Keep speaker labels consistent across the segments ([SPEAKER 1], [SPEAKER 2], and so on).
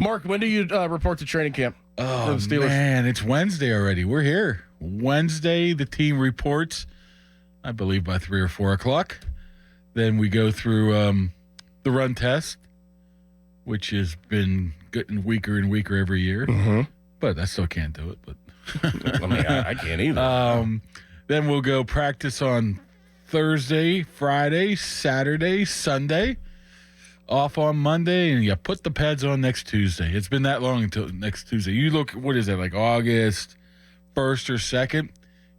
[SPEAKER 1] Mark, when do you report to training camp for the Steelers?
[SPEAKER 2] Man, it's Wednesday already. We're here. Wednesday, the team reports, I believe, by 3 or 4 o'clock. Then we go through the run test, which has been getting weaker and weaker every year.
[SPEAKER 1] Mm-hmm.
[SPEAKER 2] But I still can't do it. But
[SPEAKER 1] I can't either.
[SPEAKER 2] Then we'll go practice on Thursday, Friday, Saturday, Sunday. Off on Monday, and you put the pads on next Tuesday. It's been that long until next Tuesday. You look, what is it, like August 1st or 2nd?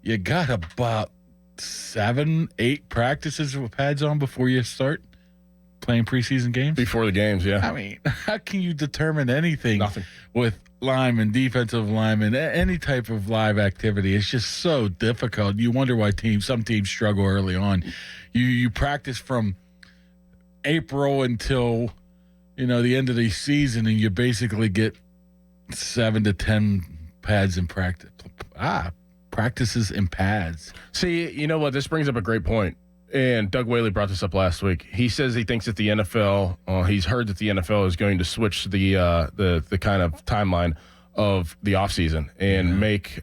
[SPEAKER 2] You got about 7, 8 practices with pads on before you start playing preseason games?
[SPEAKER 1] Before the games, yeah.
[SPEAKER 2] I mean, how can you determine anything
[SPEAKER 1] Nothing.
[SPEAKER 2] with linemen, defensive linemen, any type of live activity? It's just so difficult. You wonder why some teams struggle early on. You practice from April until, the end of the season, and you basically get 7 to 10 pads in practice. Practices in pads.
[SPEAKER 1] See, you know what? This brings up a great point. And Doug Whaley brought this up last week. He says he thinks that the NFL, he's heard that the NFL is going to switch the kind of timeline of the offseason and make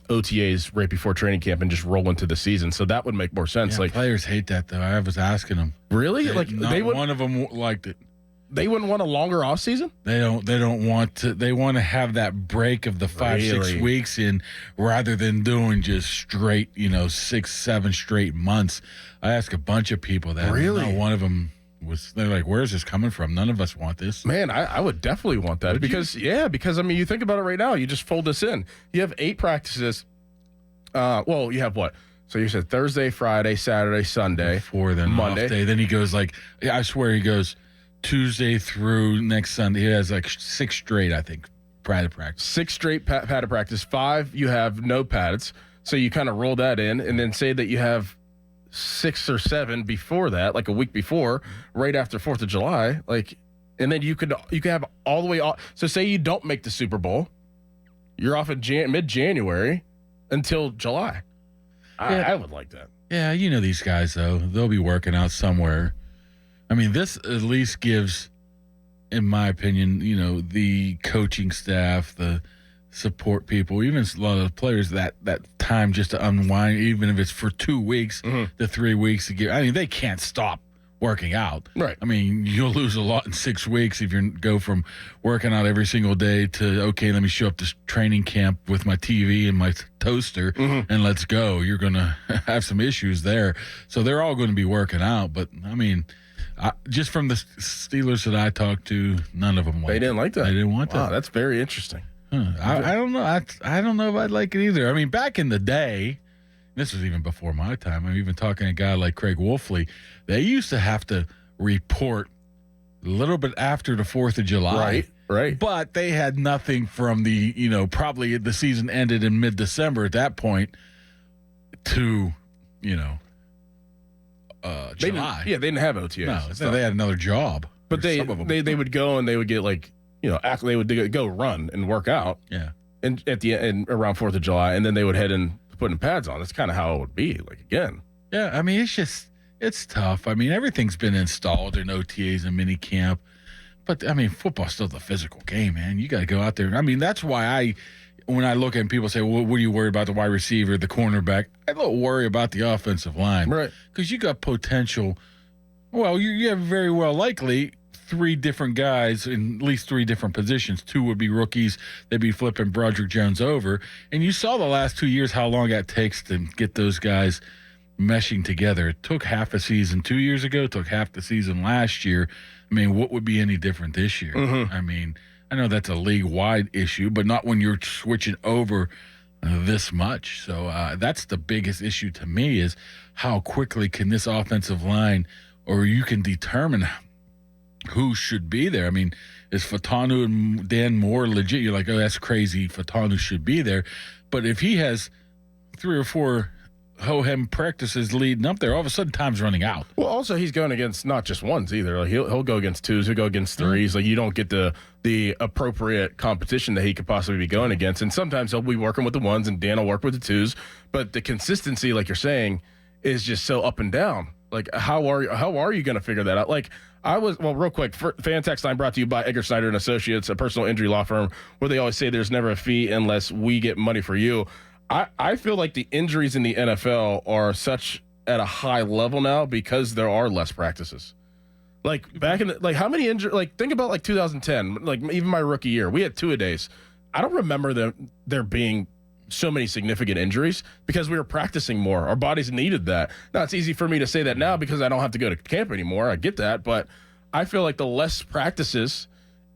[SPEAKER 1] OTAs right before training camp and just roll into the season. So that would make more sense.
[SPEAKER 2] Yeah, players hate that, though. I was asking them.
[SPEAKER 1] Really?
[SPEAKER 2] One of them liked it.
[SPEAKER 1] They wouldn't want a longer off season?
[SPEAKER 2] They don't want to. They want to have that break of the 5-6 weeks in, rather than doing just straight, 6-7 straight months. I asked a bunch of people that.
[SPEAKER 1] Really?
[SPEAKER 2] One of them they're like, "Where's this coming from? None of us want this."
[SPEAKER 1] Man, I would definitely want that because you think about it right now. You just fold this in. You have 8 practices. You have what? So you said Thursday, Friday, Saturday, Sunday.
[SPEAKER 2] Before then, Monday. Off day. Then he goes I swear he goes Tuesday through next Sunday. He has 6 straight, I think, padded practice.
[SPEAKER 1] 6 straight padded practice. 5 you have no pads. So you kind of roll that in, and then say that you have 6 or 7 before that, like a week before, right after 4th of July, and then you could have all the way off. So say you don't make the Super Bowl, you're off at mid-January until July. I would like that.
[SPEAKER 2] Yeah, these guys, though, they'll be working out somewhere. I mean, this at least gives, in my opinion, the coaching staff, the support people, even a lot of the players, that time just to unwind, even if it's for 2 weeks to 3 weeks to get. I mean, they can't stop working out.
[SPEAKER 1] Right.
[SPEAKER 2] I mean, you'll lose a lot in 6 weeks if you go from working out every single day to, okay, let me show up to training camp with my TV and my toaster and let's go. You're going to have some issues there. So they're all going to be working out. But, I mean, just from the Steelers that I talked to, none of them wanted.
[SPEAKER 1] They didn't like that?
[SPEAKER 2] They didn't want that.
[SPEAKER 1] Wow, that's very interesting.
[SPEAKER 2] I don't know. I don't know if I'd like it either. I mean, back in the day, this was even before my time. I'm even talking to a guy like Craig Wolfley. They used to have to report a little bit after the 4th of July.
[SPEAKER 1] Right.
[SPEAKER 2] But they had nothing from the, probably the season ended in mid-December at that point to, July.
[SPEAKER 1] They didn't have OTAs.
[SPEAKER 2] No, they had another job.
[SPEAKER 1] But they would go and they would get they would go run and work out.
[SPEAKER 2] Yeah.
[SPEAKER 1] And at the end, around 4th of July, and then they would head in putting pads on. That's kind of how it would be. Again.
[SPEAKER 2] Yeah, I mean, it's tough. I mean, everything's been installed in OTAs and mini camp. But, I mean, football's still the physical game, man. You got to go out there. I mean, that's why when I look at people say, well, what are you worried about, the wide receiver, the cornerback? I don't worry about the offensive line.
[SPEAKER 1] Right.
[SPEAKER 2] Because you got potential. Well, you have very well likely 3 different guys in at least 3 different positions. 2 would be rookies. They'd be flipping Broderick Jones over. And you saw the last 2 years how long that takes to get those guys meshing together. It took half a season 2 years ago. It took half the season last year. I mean, what would be any different this year? I mean, I know that's a league-wide issue, but not when you're switching over this much. So that's the biggest issue to me is how quickly can this offensive line, or you can determine who should be there. I mean, is Fatanu and Dan Moore legit? You're like, oh, that's crazy. Fatanu should be there. But if he has 3 or 4 ho-hem practices leading up there, all of a sudden time's running out.
[SPEAKER 1] Well, also he's going against not just ones either. He'll go against 2s, he'll go against 3s. You don't get the appropriate competition that he could possibly be going against. And sometimes he'll be working with the 1s and Dan will work with the 2s. But the consistency, like you're saying, is just so up and down. How are you going to figure that out? real quick, Fan Text Line brought to you by Edgar Snyder and Associates, a personal injury law firm where they always say there's never a fee unless we get money for you. I feel like the injuries in the NFL are such at a high level now because there are less practices. Like back in how many injuries? Like think about 2010, like even my rookie year, we had two-a-days. I don't remember there being so many significant injuries because we were practicing more. Our bodies needed that. Now, it's easy for me to say that now because I don't have to go to camp anymore. I get that. But I feel like the less practices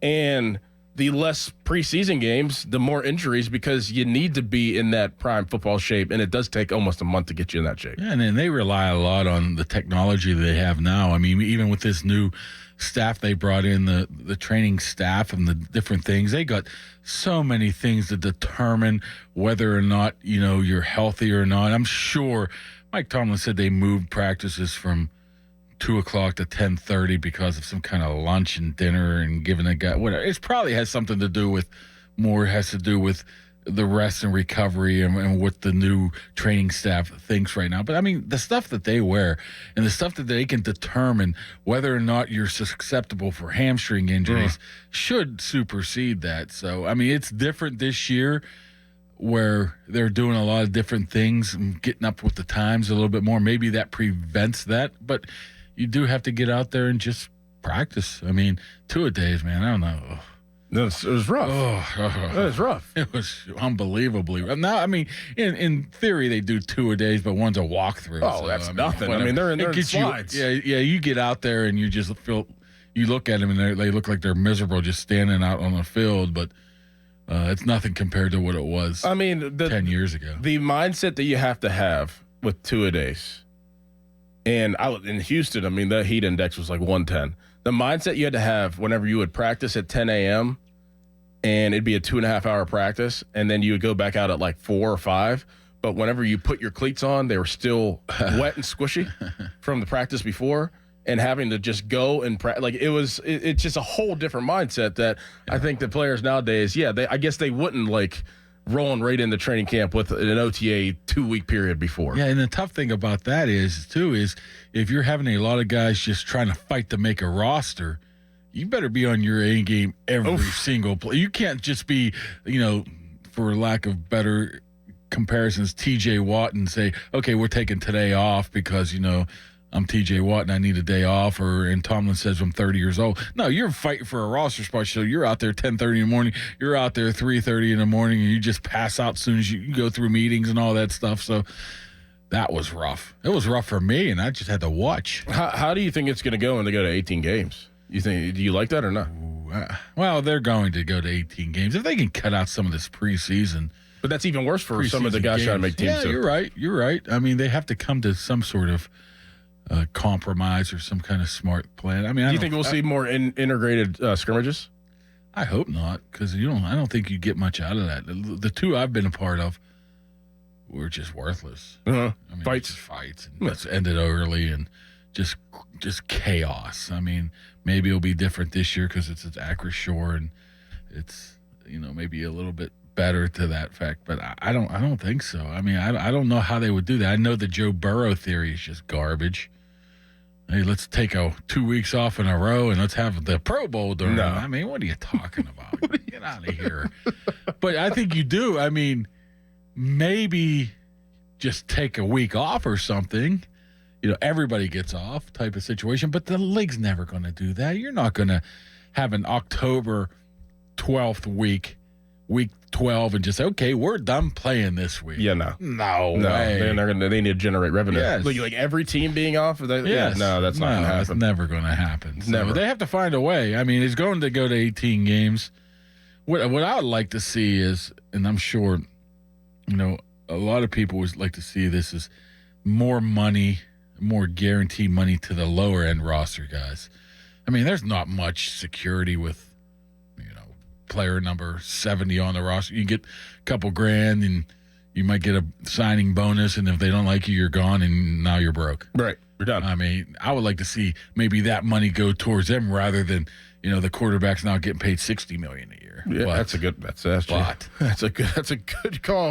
[SPEAKER 1] and the less preseason games, the more injuries because you need to be in that prime football shape. And it does take almost a month to get you in that shape.
[SPEAKER 2] Yeah, and then they rely a lot on the technology they have now. I mean, even with this new staff they brought in, the training staff and the different things, they got so many things to determine whether or not, you're healthy or not. I'm sure Mike Tomlin said they moved practices from 2:00 to 10:30 because of some kind of lunch and dinner and giving a guy whatever. It probably has something to do with the rest and recovery and what the new training staff thinks right now. But I mean, the stuff that they wear and the stuff that they can determine whether or not you're susceptible for hamstring injuries should supersede that. So, I mean, it's different this year where they're doing a lot of different things and getting up with the times a little bit more. Maybe that prevents that, but you do have to get out there and just practice. I mean, two-a-days, man, I don't know.
[SPEAKER 1] It was rough. It was rough.
[SPEAKER 2] It was unbelievably rough. Now, I mean, in theory, they do two-a-days, but one's a walkthrough.
[SPEAKER 1] Oh, so, that's nothing. Whatever. I mean, they're in slides.
[SPEAKER 2] You get out there and you just you look at them and they look like they're miserable just standing out on the field, but it's nothing compared to what it was 10 years ago.
[SPEAKER 1] The mindset that you have to have with two-a-days, and in Houston, I mean, the heat index was like 110. The mindset you had to have whenever you would practice at 10 a.m. and it'd be a 2.5-hour practice, and then you would go back out at like 4 or 5. But whenever you put your cleats on, they were still wet and squishy from the practice before, and having to just go and it's just a whole different mindset that I think the players nowadays, I guess they wouldn't like rolling right into training camp with an OTA 2-week period before.
[SPEAKER 2] Yeah, and the tough thing about that is if you're having a lot of guys just trying to fight to make a roster, you better be on your A game every single play. You can't just be, for lack of better comparisons, TJ Watt and say, okay, we're taking today off because, I'm TJ Watt and I need a day off, and Tomlin says I'm 30 years old. No, you're fighting for a roster spot, so you're out there 10:30 in the morning, you're out there 3:30 in the morning, and you just pass out as soon as you go through meetings and all that stuff. So that was rough. It was rough for me, and I just had to watch.
[SPEAKER 1] How do you think it's going to go when they go to 18 games? Do you like that or not?
[SPEAKER 2] Well, they're going to go to 18 games. If they can cut out some of this preseason.
[SPEAKER 1] But that's even worse for some of the guys trying to make teams.
[SPEAKER 2] Yeah, you're right. I mean, they have to come to some sort of compromise or some kind of smart plan. I mean,
[SPEAKER 1] do you think we'll see more integrated scrimmages?
[SPEAKER 2] I hope not, because I don't think you get much out of that. The two I've been a part of were just worthless.
[SPEAKER 1] Uh-huh.
[SPEAKER 2] I mean,
[SPEAKER 1] fights,
[SPEAKER 2] and it's ended early and just chaos. I mean, maybe it'll be different this year because it's at Acrisure and it's maybe a little bit better to that fact, but I don't think so. I mean, I don't know how they would do that. I know the Joe Burrow theory is just garbage. Hey, let's take 2 weeks off in a row and let's have the Pro Bowl during.
[SPEAKER 1] No.
[SPEAKER 2] I mean, what are you talking about? Get out of here. But I think you do. I mean, maybe just take a week off or something. Everybody gets off type of situation, but the league's never going to do that. You're not going to have an October 12th week 12 and just say, okay, we're done playing this week.
[SPEAKER 1] Yeah, no way. They need to generate revenue.
[SPEAKER 2] Yes.
[SPEAKER 1] Like every team being off.
[SPEAKER 2] Yes.
[SPEAKER 1] Yeah, no, that's not going to happen.
[SPEAKER 2] It's never going to happen. So
[SPEAKER 1] never.
[SPEAKER 2] They have to find a way. I mean, it's going to go to 18 games. What I would like to see is, and I'm sure, a lot of people would like to see this is more money, more guaranteed money to the lower end roster guys. I mean, there's not much security with player number 70 on the roster. You get a couple grand and you might get a signing bonus, and if they don't like you, you're gone and now you're broke.
[SPEAKER 1] Right. You're done.
[SPEAKER 2] I mean, I would like to see maybe that money go towards them rather than, the quarterback's now getting paid $60 million a year.
[SPEAKER 1] Yeah, that's a good call.